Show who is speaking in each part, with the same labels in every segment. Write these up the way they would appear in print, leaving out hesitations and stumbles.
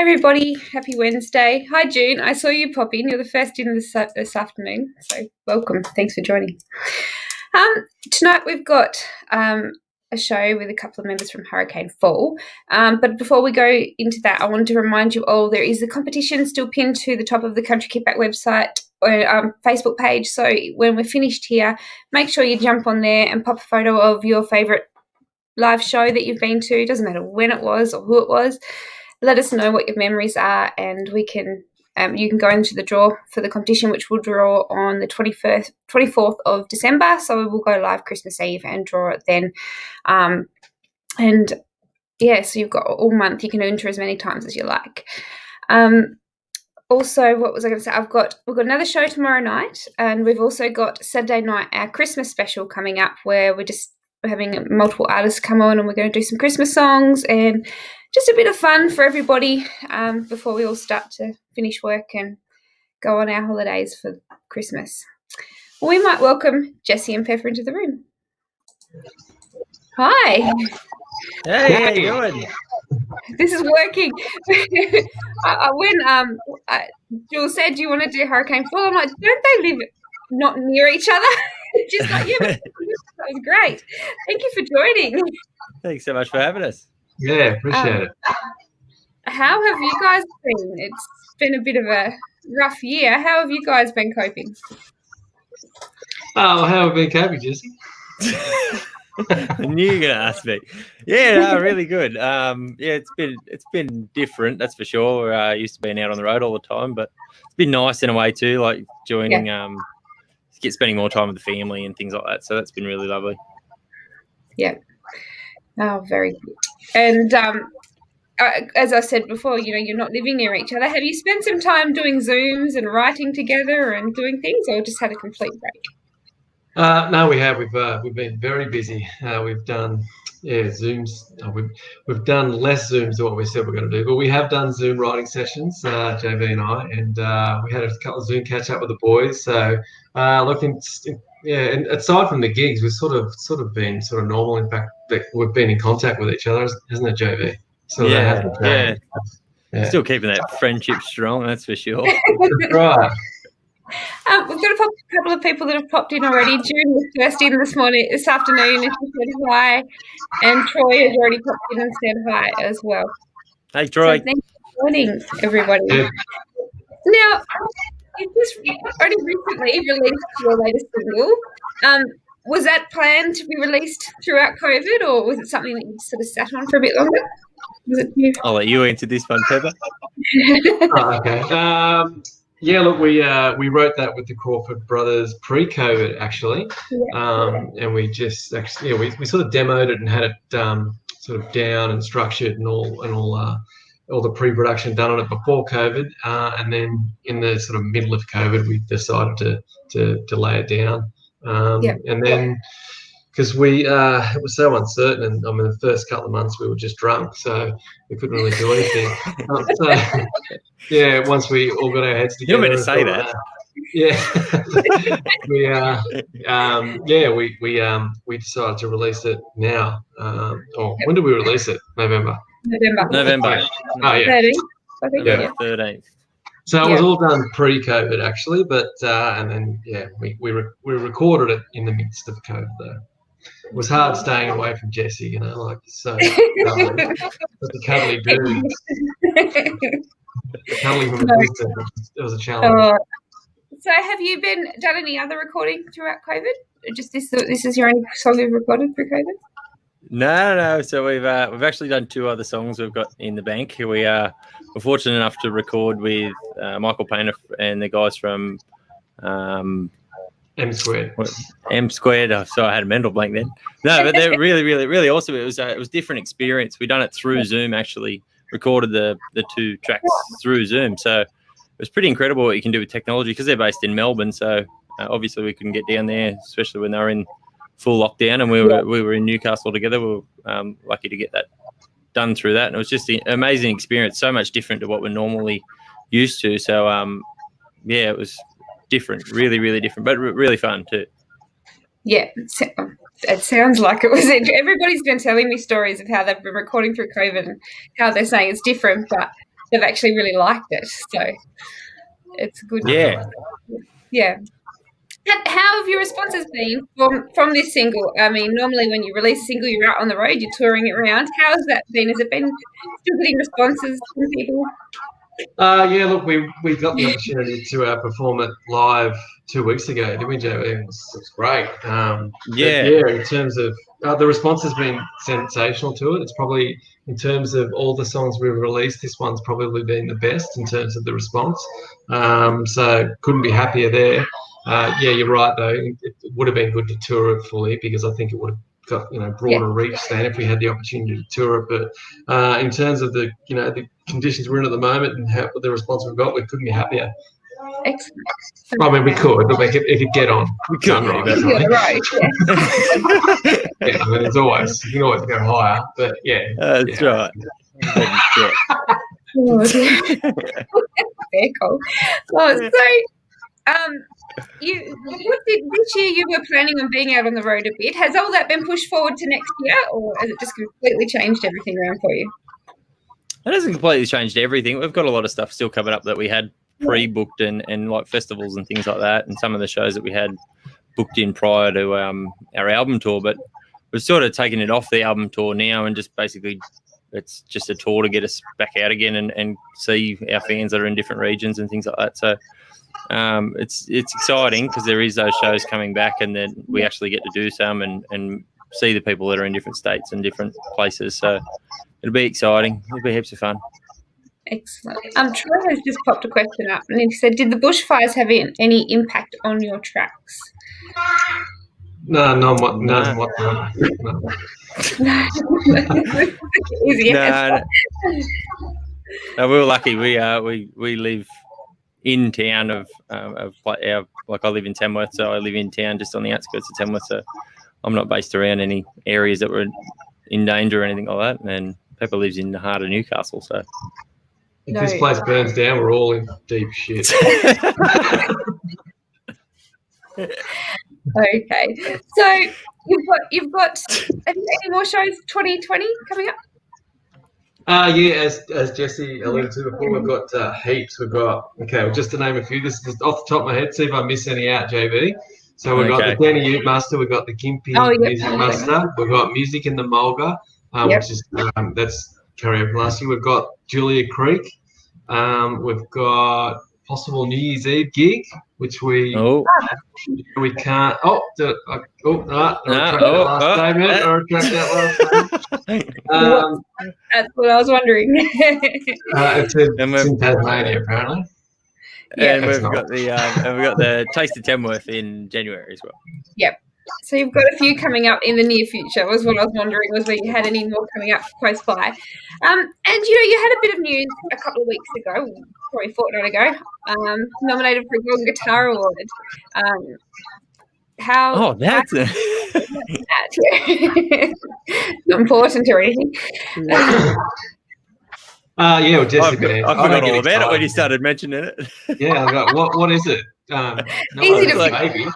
Speaker 1: everybody. Happy Wednesday. Hi, June. I saw you pop in. You're the first in this afternoon, so welcome. Thanks for joining. Tonight we've got a show with a couple of members from Hurricane Fall. But before we go into that, I wanted to remind you all there is a competition still pinned to the top of the Country Kickback website or Facebook page. So when we're finished here, make sure you jump on there and pop a photo of your favourite live show that you've been to. It doesn't matter when it was or who it was. Let us know what your memories are, and we can you can go into the draw for the competition, which will draw on the 24th of December. So we will go live Christmas Eve and draw it then. And yeah, so you've got all month. You can enter as many times as you like. Also, what was I going to say? We've got another show tomorrow night, and we've also got Saturday night, our Christmas special coming up, where we're having multiple artists come on, and we're going to do some Christmas songs and just a bit of fun for everybody before we all start to finish work and go on our holidays for Christmas. We might welcome Jesse and Pepper into the room. Hi.
Speaker 2: Hey, how you doing?
Speaker 1: This is working. When Jules said, "Do you want to do Hurricane Fall?" I'm like, "Don't they live not near each other?" Just like, yeah, that was great. Thank you for joining.
Speaker 2: Thanks so much for having us.
Speaker 3: Yeah, appreciate it.
Speaker 1: How have you guys been? It's been a bit of a rough year. How have you guys been coping?
Speaker 3: Oh, how have you been coping, Jesse?
Speaker 2: I knew you were going to ask me. Yeah, no, really good. Yeah, it's been different, that's for sure. I used to being out on the road all the time, but it's been nice in a way too, like joining, spending more time with the family and things like that. So that's been really lovely.
Speaker 1: Yeah. Oh, very good. And as I said before, you're not living near each other. Have you spent some time doing Zooms and writing together and doing things, or just had a complete break?
Speaker 3: No, we have. We've been very busy. We've done Zooms. We've done less Zooms than what we said we're going to do, but we have done Zoom writing sessions, JV and I, and we had a couple of Zoom catch up with the boys. So and aside from the gigs, we've sort of been sort of normal. In fact, we've been in contact with each other, hasn't it, JV? So
Speaker 2: yeah. Still keeping that friendship strong, that's for sure.
Speaker 3: Right.
Speaker 1: We've got a couple of people that have popped in already. June was first in this afternoon, and she said hi. And Troy has already popped in and said hi as well.
Speaker 2: Hey, Troy.
Speaker 1: So thanks for joining, everybody.
Speaker 3: Yeah.
Speaker 1: Now, you just only recently released your latest single. Was that planned to be released throughout COVID, or was it something that you sort of sat on for a bit longer? Was it you?
Speaker 2: I'll let you answer this one, Pepper.
Speaker 3: Okay. Yeah, look, we wrote that with the Crawford brothers pre-COVID, actually, and we just actually, we sort of demoed it and had it sort of down and structured and all the pre-production done on it before COVID, and then in the sort of middle of COVID, we decided to lay it down, and then because it was so uncertain, and I mean the first couple of months we were just drunk, so we couldn't really do anything. Yeah, once we all got our heads together.
Speaker 2: You're meant to say that. We decided to release it now. When did we release it? November. Oh yeah.
Speaker 1: 13th, I think.
Speaker 2: November 13th.
Speaker 3: So it was all done pre-COVID actually, but and then we recorded it in the midst of COVID though. It was hard staying away from Jesse, so cuddly. The cuddly dude. Cuddling from a distance. It was a challenge.
Speaker 1: So have you done any other recording throughout COVID? Just this is your only song you've recorded through COVID?
Speaker 2: No. So we've actually done 2 other songs we've got in the bank. We're fortunate enough to record with Michael Painter and the guys from
Speaker 3: M Squared.
Speaker 2: So I had a mental blank then. No, but they're really, really, really awesome. It was a different experience. We done it through Zoom, actually. Recorded the 2 tracks through Zoom. So it was pretty incredible what you can do with technology because they're based in Melbourne. So obviously we couldn't get down there, especially when they were in full lockdown, and we were in Newcastle together. We were lucky to get that done through that. And it was just an amazing experience, so much different to what we're normally used to. So, it was different, really, really different, but really fun too.
Speaker 1: Yeah, it sounds like it was. Everybody's been telling me stories of how they've been recording through COVID and how they're saying it's different, but they've actually really liked it. So it's good.
Speaker 2: Yeah.
Speaker 1: Yeah. How have your responses been from this single? I mean, normally when you release a single, you're out on the road, you're touring it around. How has that been? Has it been still getting responses from people?
Speaker 3: Yeah, look, we got the opportunity to perform it live 2 weeks ago, didn't we, Joe? It was great. In terms of the response has been sensational to it. It's probably, in terms of all the songs we've released, this one's probably been the best in terms of the response. So couldn't be happier there. Yeah, you're right though. It would have been good to tour it fully, because I think it would have got broader reach than if we had the opportunity to tour it. But in terms of the the conditions we're in at the moment and how the response we've got, we couldn't be happier.
Speaker 1: Excellent.
Speaker 3: I mean, we could, but it could get on.
Speaker 2: We could,
Speaker 1: right.
Speaker 3: Yeah, I mean, you can always go higher, but yeah.
Speaker 2: That's right.
Speaker 1: Very cool. So, this year you were planning on being out on the road a bit. Has all that been pushed forward to next year, or has it just completely changed everything around for you?
Speaker 2: It hasn't completely changed everything. We've got a lot of stuff still coming up that we had pre-booked and like festivals and things like that, and some of the shows that we had booked in prior to our album tour. But we've sort of taken it off the album tour now, and just basically it's just a tour to get us back out again and see our fans that are in different regions and things like that. So it's exciting because there is those shows coming back, and then we actually get to do some and see the people that are in different states and different places. So it'll be exciting. It'll be heaps of fun.
Speaker 1: Excellent. Troy has just popped a question up, and he said, "Did the bushfires have any impact on your tracks?"
Speaker 3: No, none whatsoever. No.
Speaker 1: Easy.
Speaker 2: No, we were lucky. We live in town of I live in Tamworth, so I live in town just on the outskirts of Tamworth. So I'm not based around any areas that were in danger or anything like that. And Pepper lives in the heart of Newcastle, so.
Speaker 3: If this place burns down, we're all in deep shit.
Speaker 1: Okay, so you've got any more shows 2020 coming up?
Speaker 3: Yeah, as Jesse alluded to before, we've got heaps. We've got just to name a few. This is just off the top of my head. See if I miss any out, JB. So we've got the Danny Ute Muster. We've got the Gympie Music Muster. We've got Music in the Mulga, which is that's karaoke last year. We've got Julia Creek. We've got possible New Year's Eve gig, which we can't. Retract that last statement.
Speaker 1: That's what I was wondering.
Speaker 3: It's in Tasmania, apparently.
Speaker 2: And we've got the Taste of Tamworth in January as well.
Speaker 1: Yep. So you've got a few coming up in the near future, was what I was wondering, was whether you had any more coming up close by. And, you had a bit of news a couple of weeks ago, probably a fortnight ago, nominated for a Golden Guitar Award.
Speaker 2: That's
Speaker 1: not important or anything.
Speaker 3: Well, Jessica,
Speaker 2: I forgot all about it when you started mentioning it.
Speaker 3: Yeah, I got, what is it?
Speaker 1: Easy to
Speaker 3: baby.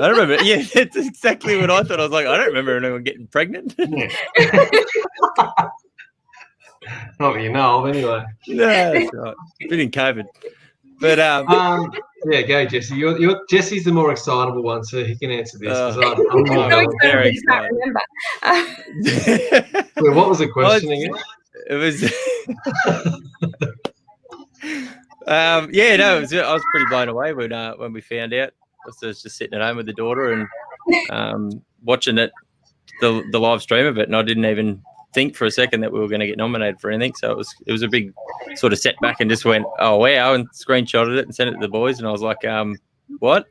Speaker 2: I don't remember. Yeah, that's exactly what I thought. I was like, I don't remember anyone getting pregnant.
Speaker 3: Not that you know of, anyway.
Speaker 2: No, that's right. Been in COVID. But
Speaker 3: go Jesse. Jesse's the more excitable one, so he can answer this.
Speaker 1: I'm
Speaker 2: very
Speaker 1: excited. I can't remember.
Speaker 3: Well, what was the question again?
Speaker 2: It was. I was pretty blown away when we found out. I was just sitting at home with the daughter and watching it, the live stream of it, and I didn't even think for a second that we were going to get nominated for anything. So it was a big sort of setback, and just went, oh wow, and screenshotted it and sent it to the boys, and I was like, what?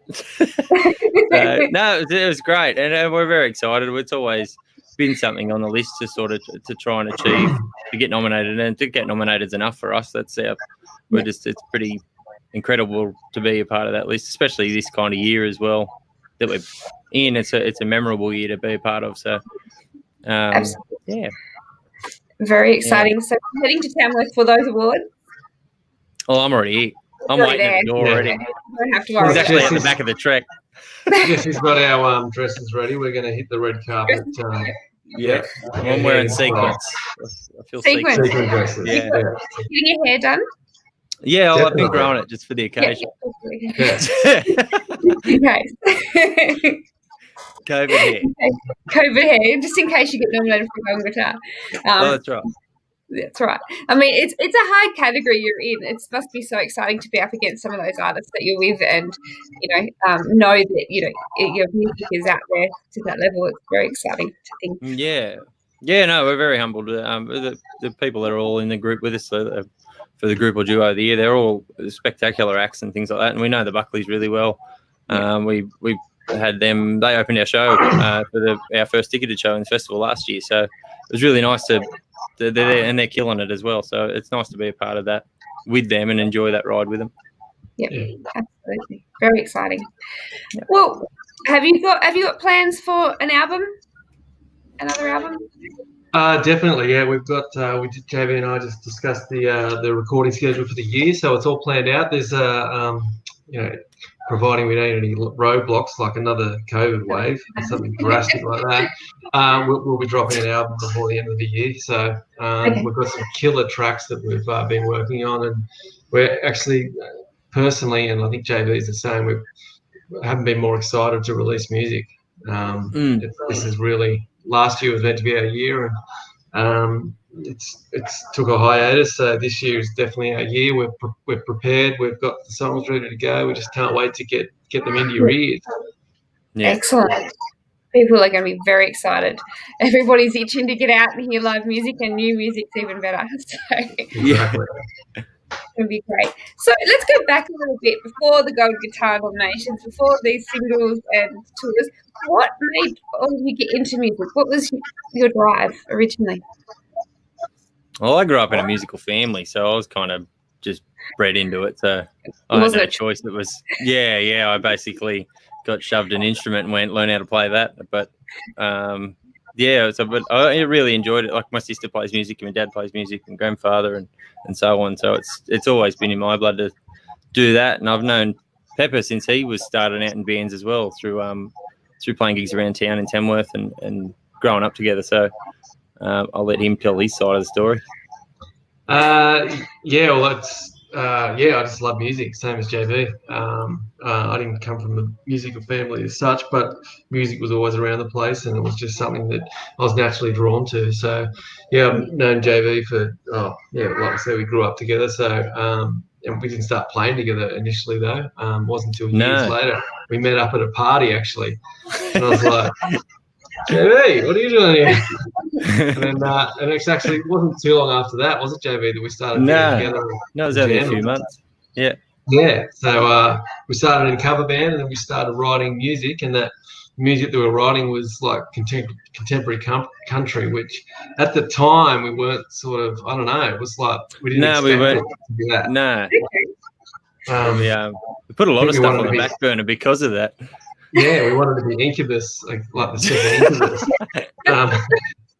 Speaker 2: No, it was great, and we're very excited. It's always been something on the list to sort of to try and achieve, to get nominated, and to get nominated is enough for us. It's pretty incredible to be a part of that list, especially this kind of year as well that we're in. It's a memorable year to be a part of. So,
Speaker 1: absolutely. Very exciting. Yeah. So heading to Tamworth for those awards.
Speaker 2: Well, I'm already here. I'm waiting at the door already.
Speaker 1: Don't have to worry.
Speaker 2: He's actually at the back of the trek.
Speaker 3: Yes, he's got our dresses ready. We're going to hit the red carpet
Speaker 2: Yeah, I'm wearing sequins. I feel
Speaker 1: Sequins.
Speaker 3: Sequin dresses.
Speaker 2: Yeah.
Speaker 3: Yeah.
Speaker 1: Getting your hair done?
Speaker 2: Yeah, well, I've been
Speaker 3: Definitely.
Speaker 2: growing it just for the occasion.
Speaker 3: Yeah.
Speaker 1: Okay.
Speaker 2: COVID hair.
Speaker 1: COVID hair, just in case you get nominated for Golden Guitar.
Speaker 2: Oh, that's right.
Speaker 1: That's right. I mean, it's a hard category you're in. It must be so exciting to be up against some of those artists that you're with, and know that your music is out there to that level. It's very exciting to think.
Speaker 2: Yeah. No, we're very humbled. The people that are all in the group with us for the group or duo of the year, they're all spectacular acts and things like that. And we know the Buckleys really well. We had them. They opened our show for our first ticketed show in the festival last year. So it was really nice they're there, and they're killing it as well. So it's nice to be a part of that with them and enjoy that ride with them.
Speaker 1: Yep, absolutely, very exciting. Yep. Well, have you got plans for an album? Another album?
Speaker 3: Definitely, yeah. We've got JB and I just discussed the recording schedule for the year, so it's all planned out. There's providing we don't any roadblocks like another COVID wave or something drastic like that, we'll be dropping an album before the end of the year. So we've got some killer tracks that we've been working on, and we're actually personally, and I think JB is the same, we haven't been more excited to release music. This is really, last year was meant to be our year, and it's took a hiatus. So this year is definitely our year. We're prepared. We've got the songs ready to go. We just can't wait to get them into your ears.
Speaker 2: Yeah.
Speaker 1: Excellent. People are going to be very excited. Everybody's itching to get out and hear live music, and new music's even better. So
Speaker 3: Exactly.
Speaker 1: it's going to be great. So let's go back a little bit before the Gold Guitar nominations, before these singles and tours. What made all of you get into music? What was your drive originally?
Speaker 2: Well, I grew up in a musical family, so I was kind of just bred into it. So I had no choice. It was, I basically got shoved an instrument and went learn how to play that. But but I really enjoyed it. Like my sister plays music, and my dad plays music, and grandfather, and so on. So it's always been in my blood to do that. And I've known Pepper since he was starting out in bands as well, through playing gigs around town in Tamworth and growing up together. So I'll let him tell his side of the story.
Speaker 3: I just love music, same as JB. I didn't come from a musical family as such, but music was always around the place, and it was just something that I was naturally drawn to. So, I've known JB for, like I said, we grew up together. So, and we didn't start playing together initially, though. Wasn't until years later. We met up at a party, actually. And I was like, JB, what are you doing here? and it actually wasn't too long after that, was it, JB, that we started getting together?
Speaker 2: No, it was only a few months. Yeah.
Speaker 3: Yeah. So we started in a cover band, and then we started writing music, and that music that we were writing was like contemporary country, which at the time we weren't sort of, I don't know, it was like we didn't expect it to be that.
Speaker 2: No. We put a lot of stuff on the back burner because of that.
Speaker 3: Yeah, we wanted to be Incubus, like the second Incubus.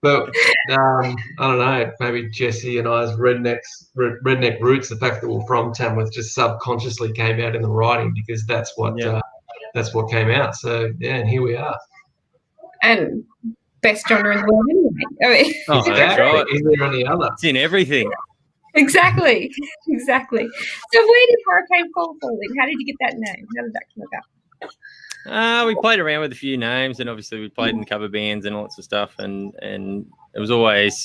Speaker 3: But I don't know, maybe Jesse and I's redneck roots, the fact that we're from Tamworth, just subconsciously came out in the writing, because that's what came out. So and here we are. And
Speaker 1: best genre in the world, anyway.
Speaker 2: That's right.
Speaker 3: Is there any other?
Speaker 2: It's in everything.
Speaker 1: Exactly. So where did Hurricane fall in? How did you get that name? How did that come about?
Speaker 2: We played around with a few names, and obviously we played in cover bands and lots of stuff, and it was always,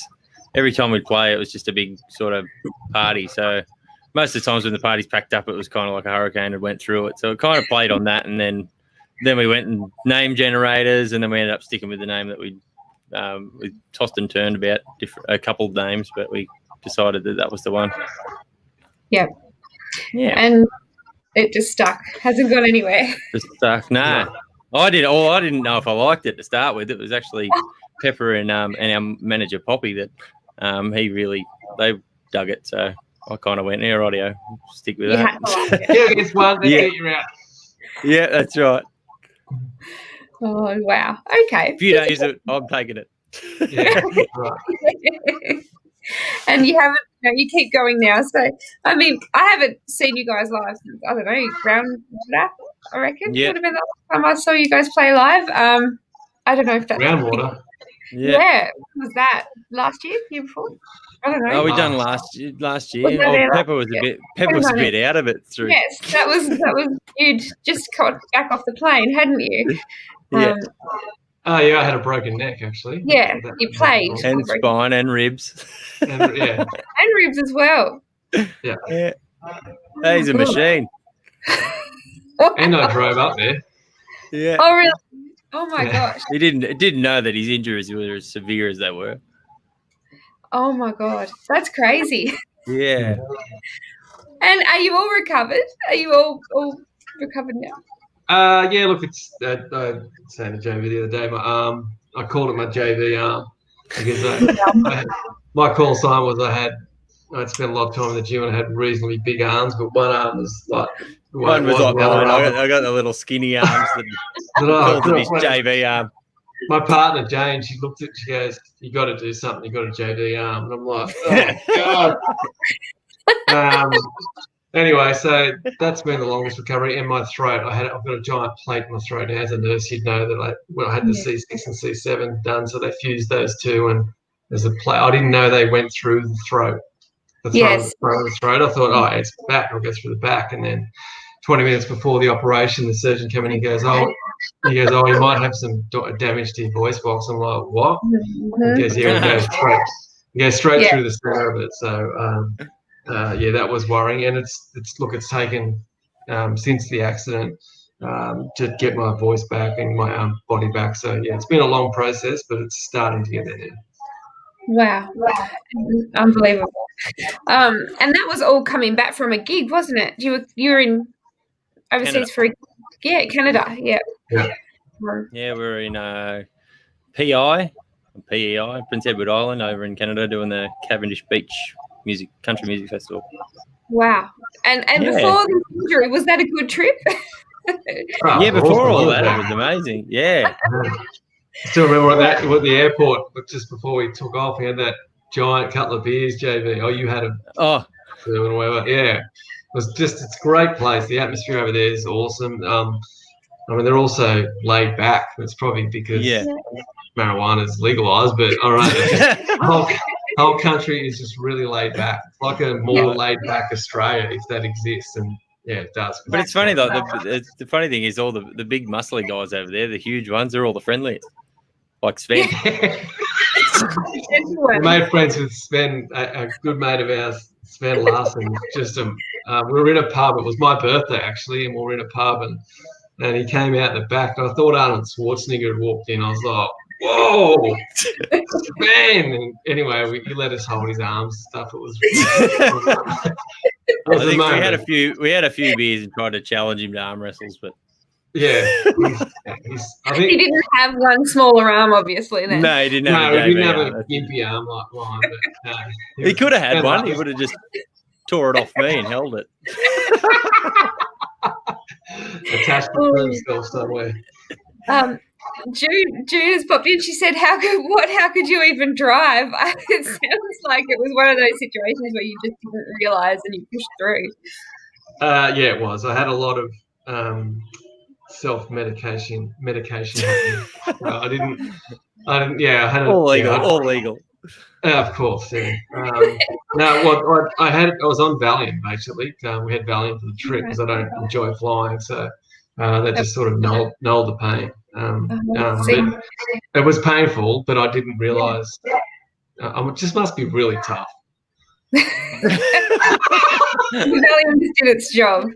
Speaker 2: every time we'd play, it was just a big sort of party. So most of the times when the party's packed up, it was kind of like a hurricane that went through it. So it kind of played on that, and then we went and name generators, and then we ended up sticking with the name that we tossed and turned about a couple of names, but we decided that was the one.
Speaker 1: Yeah. And it just stuck. Hasn't gone anywhere.
Speaker 2: Just stuck. Nah. I didn't know if I liked it to start with. It was actually Pepper and our manager Poppy that they dug it. So I kind of went, rightio, stick with that.
Speaker 3: It's one that get you out.
Speaker 2: Yeah, that's right.
Speaker 1: Oh wow. Okay.
Speaker 2: If you don't use it, I'm taking it.
Speaker 3: Yeah, right.
Speaker 1: And you haven't, you keep going now. So, I mean, I haven't seen you guys live since, I don't know, Groundwater, I reckon.
Speaker 2: Yeah.
Speaker 1: Would have been the last time I saw you guys play live. I don't know if that's...
Speaker 3: Groundwater.
Speaker 1: Yeah. Was that last year? Year before? I don't know.
Speaker 2: Oh, we done last year.
Speaker 1: Was that there
Speaker 2: Pepper was a bit. Pepper was a bit out of it through.
Speaker 1: Yes, that was you'd just got back off the plane, hadn't you?
Speaker 2: Yeah.
Speaker 3: Oh yeah, I had a broken neck actually.
Speaker 1: Yeah, you played.
Speaker 2: And spine and ribs.
Speaker 3: And, yeah.
Speaker 1: And ribs as well.
Speaker 3: Yeah.
Speaker 2: Hey, he's a machine.
Speaker 3: And I drove up there.
Speaker 2: Yeah.
Speaker 1: Oh really? Oh my gosh.
Speaker 2: He didn't know that his injuries were as severe as they were.
Speaker 1: Oh my god. That's crazy.
Speaker 2: Yeah.
Speaker 1: And are you all recovered? Are you all recovered now?
Speaker 3: Yeah, look, it's I was saying to Jamie the other day, my arm, I called it my JV arm because my call sign was I'd spent a lot of time in the gym and I had reasonably big arms, but one arm was like
Speaker 2: One was like mine. I got the little skinny arms that called it his JV arm.
Speaker 3: My partner Jane, she goes, "You got to do something. You got a JV arm," and I'm like, "Oh God." Anyway, so that's been the longest recovery. In my throat, I've got a giant plate in my throat. Now, as a nurse, you'd know that I had the C6 and C7 done, so they fused those two, and there's a plate. I didn't know they went through the throat. The throat. I thought, oh, it's back. I'll go through the back, and then 20 minutes before the operation, the surgeon came in and he goes, you might have some damage to your voice box. I'm like, what? He goes, yeah, it goes straight through the center of it. So, that was worrying. And it's taken since the accident to get my voice back and my body back. So, yeah, it's been a long process, but it's starting to get there now.
Speaker 1: Wow. Unbelievable. And that was all coming back from a gig, wasn't it? You were in overseas Canada. Yeah.
Speaker 2: Yeah, we're in PEI, Prince Edward Island, over in Canada, doing the Cavendish Beach Country Music Festival.
Speaker 1: Wow. And before the injury, was that a good trip?
Speaker 2: Before all that, it was amazing. Yeah.
Speaker 3: I still remember at the airport, just before we took off, we had that giant couple of beers, JV. Oh, you had them.
Speaker 2: Oh.
Speaker 3: Whatever. Yeah. It's a great place. The atmosphere over there is awesome. They're also laid back. It's probably because marijuana is legalized, but all right. The whole country is just really laid back. It's like a more laid back Australia, if that exists. And yeah, it does.
Speaker 2: But it's funny though. The funny thing is all the big muscly guys over there, the huge ones, they're all the friendliest. Like Sven.
Speaker 3: I made friends with Sven, a good mate of ours, Sven Larson. Just we were in a pub. It was my birthday actually, and we were in a pub, and he came out the back. And I thought Arnold Schwarzenegger had walked in. I was like, "Whoa, Sven!" And anyway, he let us hold his arms and stuff. It was.
Speaker 2: I think we had a few beers and tried to challenge him to arm wrestles, but.
Speaker 3: Yeah,
Speaker 1: I think he didn't have one smaller arm, obviously. Then.
Speaker 2: No, he didn't have
Speaker 3: a gimpy arm like mine. But,
Speaker 2: he could have had one. He would have just tore it off me and held it.
Speaker 3: Attached to himself somewhere.
Speaker 1: June has popped in. She said, "How could you even drive?" It sounds like it was one of those situations where you just didn't realise and you pushed through.
Speaker 3: Yeah, it was. I had a lot of self-medication. I didn't. Yeah, I had
Speaker 2: all legal.
Speaker 3: Of course, yeah. No, I was on Valium basically. We had Valium for the trip because I don't enjoy flying, so that just sort of nulled the pain. It was painful, but I didn't realise. It just must be really tough.
Speaker 1: Valium just did its job.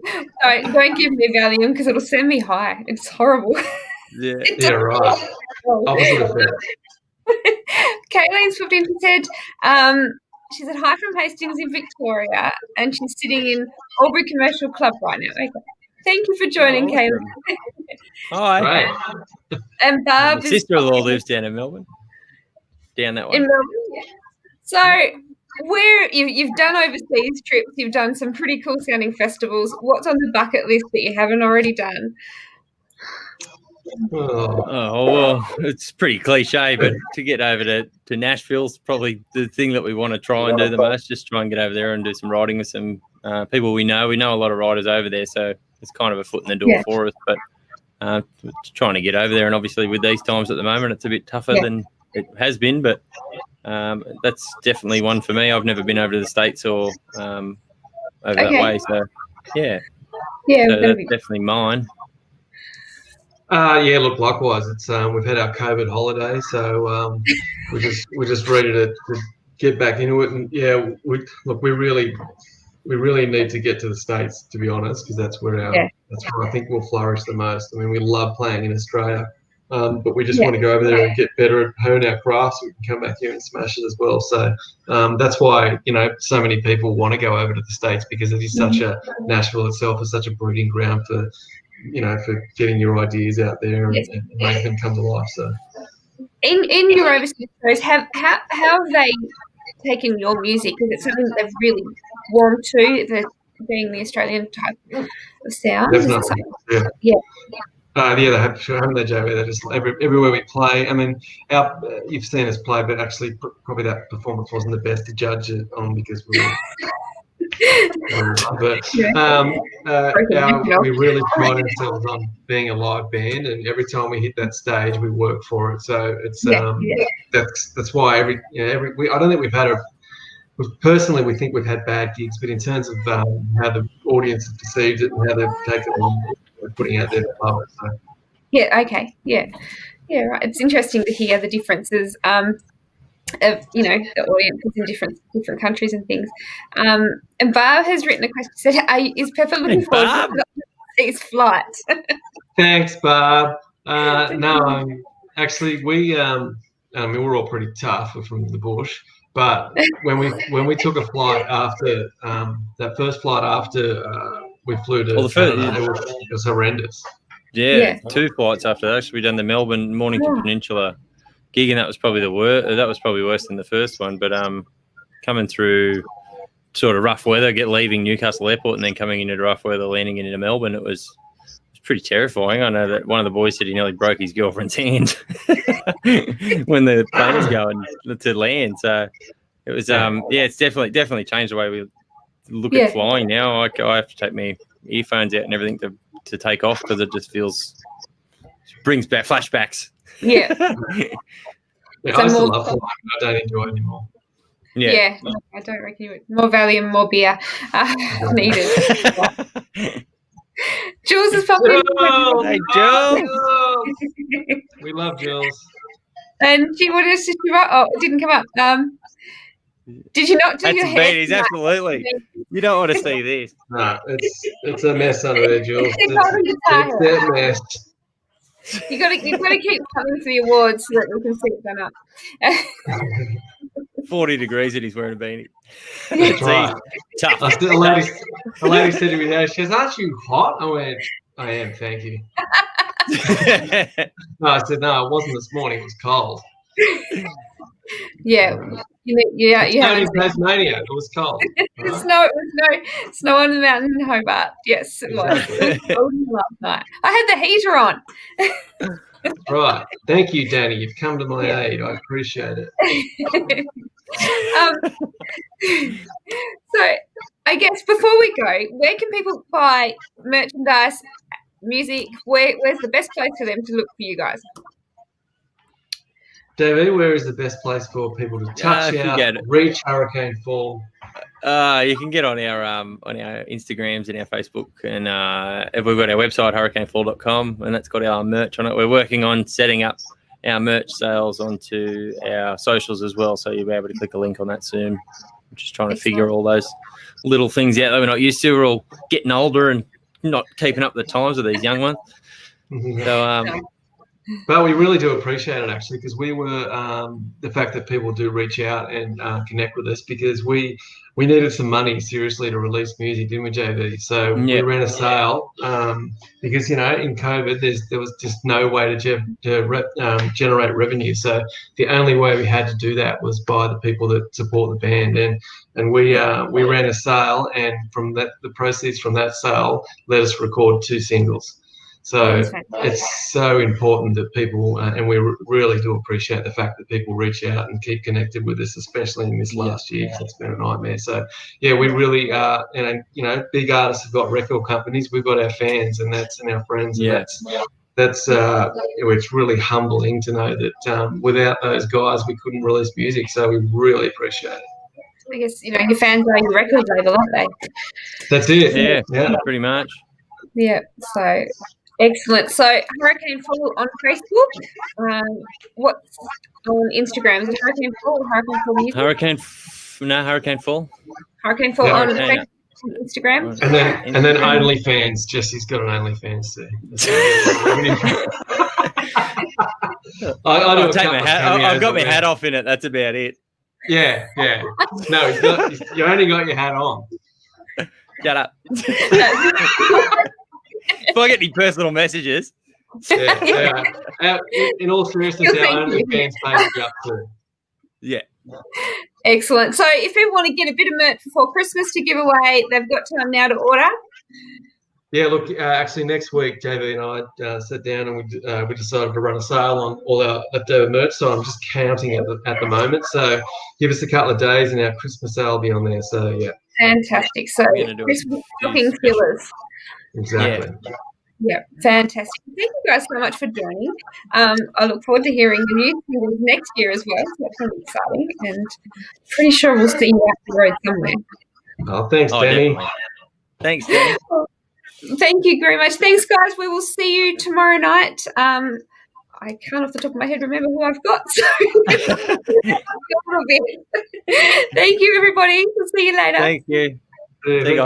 Speaker 1: Don't give me Valium because it'll send me high. It's horrible.
Speaker 3: Yeah, right. Opposite effect.
Speaker 1: Caitlin's 15 said, she said, "Hi from Hastings in Victoria," and she's sitting in Albury Commercial Club right now. Okay. Thank you for joining, Caitlin.
Speaker 2: Hi.
Speaker 3: Right.
Speaker 1: And Barb,
Speaker 2: my sister-in-law lives down in Melbourne. Down that way.
Speaker 1: In Melbourne. So where you've done overseas trips, you've done some pretty cool sounding festivals. What's on the bucket list that you haven't already done?
Speaker 2: Oh well, it's pretty cliche, but to get over to Nashville's probably the thing that we want to try and do the most. Just try and get over there and do some riding with some people we know. We know a lot of riders over there, so it's kind of a foot in the door for us. But trying to get over there, and obviously with these times at the moment, it's a bit tougher than it has been, but that's definitely one for me. I've never been over to the States or over that way, so yeah, so that's definitely mine.
Speaker 3: Yeah, look, likewise. It's we've had our COVID holiday, so we're just ready to get back into it. And yeah, we really need to get to the States, to be honest, because that's where I think we'll flourish the most. I mean, we love playing in Australia, but we just want to go over there and get better at hone our craft, so we can come back here and smash it as well. So that's why so many people want to go over to the States, because it is such a Nashville itself is such a breeding ground for getting your ideas out there and make them come to life. So
Speaker 1: in your overseas shows, how have they taken your music? Is it something that they've really warmed to, being the Australian type of sound?
Speaker 3: Definitely, yeah. They have, haven't they, JB? They're just everywhere we play. I mean, you've seen us play, but actually, probably that performance wasn't the best to judge it on, because we really pride ourselves on being a live band, and every time we hit that stage, we work for it. So it's that's why I don't think we've had personally, we think we've had bad gigs, but in terms of how the audience has perceived it and how they've taken it on, we're putting out there to love it. So.
Speaker 1: Yeah. Okay. Yeah. Yeah. Right. It's interesting to hear the differences of the audiences in different countries and things. And Barb has written a question, said, "Is Pepper looking forward to his flight?"
Speaker 3: Thanks, Barb. No, actually, we're all pretty tough. We're from the bush. But when we took a flight after that first flight after we flew to Canada, it was horrendous.
Speaker 2: Yeah, 2 flights after that. Actually, we done the Melbourne Mornington Peninsula gig, and that was probably worse than the first one. But coming through sort of rough weather, leaving Newcastle Airport and then coming into rough weather, landing into Melbourne, it was pretty terrifying. I know that one of the boys said he nearly broke his girlfriend's hand when the plane was going to land. So it was, it's definitely changed the way we look at flying now. I have to take my earphones out and everything to take off, because it just brings back flashbacks.
Speaker 1: Yeah.
Speaker 3: I still love flying. I don't enjoy it anymore.
Speaker 1: Yeah, I don't reckon you would. More Valium, more beer needed. Jules is popping in.
Speaker 2: Hey, Jules.
Speaker 3: We love Jules.
Speaker 1: And she wanted us to it didn't come up. Did you not do your hair?
Speaker 2: Beanies, absolutely. You don't want to see this.
Speaker 3: No, it's a mess under there, Jules. It's a mess.
Speaker 1: You got to keep coming for the awards so that we can see it done up.
Speaker 2: 40 degrees and he's wearing a beanie.
Speaker 3: That's right.
Speaker 2: Tough.
Speaker 3: A lady said to me, she goes, "Aren't you hot?" I went, "I am, thank you." No, I said, "No, it wasn't this morning. It was cold."
Speaker 1: Yeah. You
Speaker 3: have in Tasmania. It was cold.
Speaker 1: Right? Snow on the mountain in Hobart. Yes, it was. It was cold last night. I had the heater on.
Speaker 3: Right. Thank you, Danny. You've come to my aid. I appreciate it.
Speaker 1: So I guess before we go, where can people buy merchandise, music? Where's the best place for them to look for you guys?
Speaker 3: Davey, where is the best place for people to touch out, reach Hurricane Fall?
Speaker 2: You can get on our Instagrams and our Facebook, and we've got our website, hurricanefall.com, and that's got our merch on it. We're working on setting up our merch sales onto our socials as well, so you'll be able to click a link on that soon. I'm just trying to figure all those little things out that we're not used to. We're all getting older and not keeping up the times with these young ones. So,
Speaker 3: but we really do appreciate it, actually, because we were the fact that people do reach out and connect with us, because we needed some money seriously to release music, didn't we, JV? So we ran a sale because in COVID there was just no way to generate revenue. So the only way we had to do that was by the people that support the band, and we ran a sale, and from that, the proceeds from that sale let us record 2 singles. So it's so important that people, and we really do appreciate the fact that people reach out and keep connected with us, especially in this last year, because it's been a nightmare. So, we really, big artists have got record companies. We've got our fans and our friends, and that's it's really humbling to know that without those guys, we couldn't release music. So we really appreciate it.
Speaker 1: I guess, you know, your fans are your record label, aren't they?
Speaker 3: That's it.
Speaker 2: Yeah, pretty much.
Speaker 1: Yeah, so excellent. So Hurricane Fall on Facebook. What's on Instagram? Is it Hurricane Fall or Hurricane Fall Music?
Speaker 2: Hurricane Fall.
Speaker 1: Hurricane Fall on Facebook and Instagram.
Speaker 3: And then OnlyFans. Jesse's got an OnlyFans too.
Speaker 2: I'll take my hat. I've got my hat off in it. That's about it.
Speaker 3: Yeah. No, you only got your hat on.
Speaker 2: Shut up. If I get any personal messages.
Speaker 3: Yeah. In all seriousness, our OnlyFans page is up too.
Speaker 2: Yeah.
Speaker 1: Excellent. So if people want to get a bit of merch before Christmas to give away, they've got time now to order.
Speaker 3: Yeah, look, actually next week, JB and I sat down and we decided to run a sale on all our leftover merch. So I'm just counting at the moment. So give us a couple of days and our Christmas sale will be on there. So, yeah.
Speaker 1: Fantastic. So Christmas stocking fillers.
Speaker 3: Exactly.
Speaker 1: Yeah, fantastic. Thank you guys so much for joining. I look forward to hearing the new singles next year as well. So that's going to be exciting. And pretty sure we'll see you out the road somewhere.
Speaker 3: Oh, thanks, Danny.
Speaker 2: Definitely. Thanks, Danny.
Speaker 1: Thank you very much. Thanks, guys. We will see you tomorrow night. I can't off the top of my head remember who I've got. So Thank you, everybody. We'll see you later.
Speaker 2: Thank you. See you guys.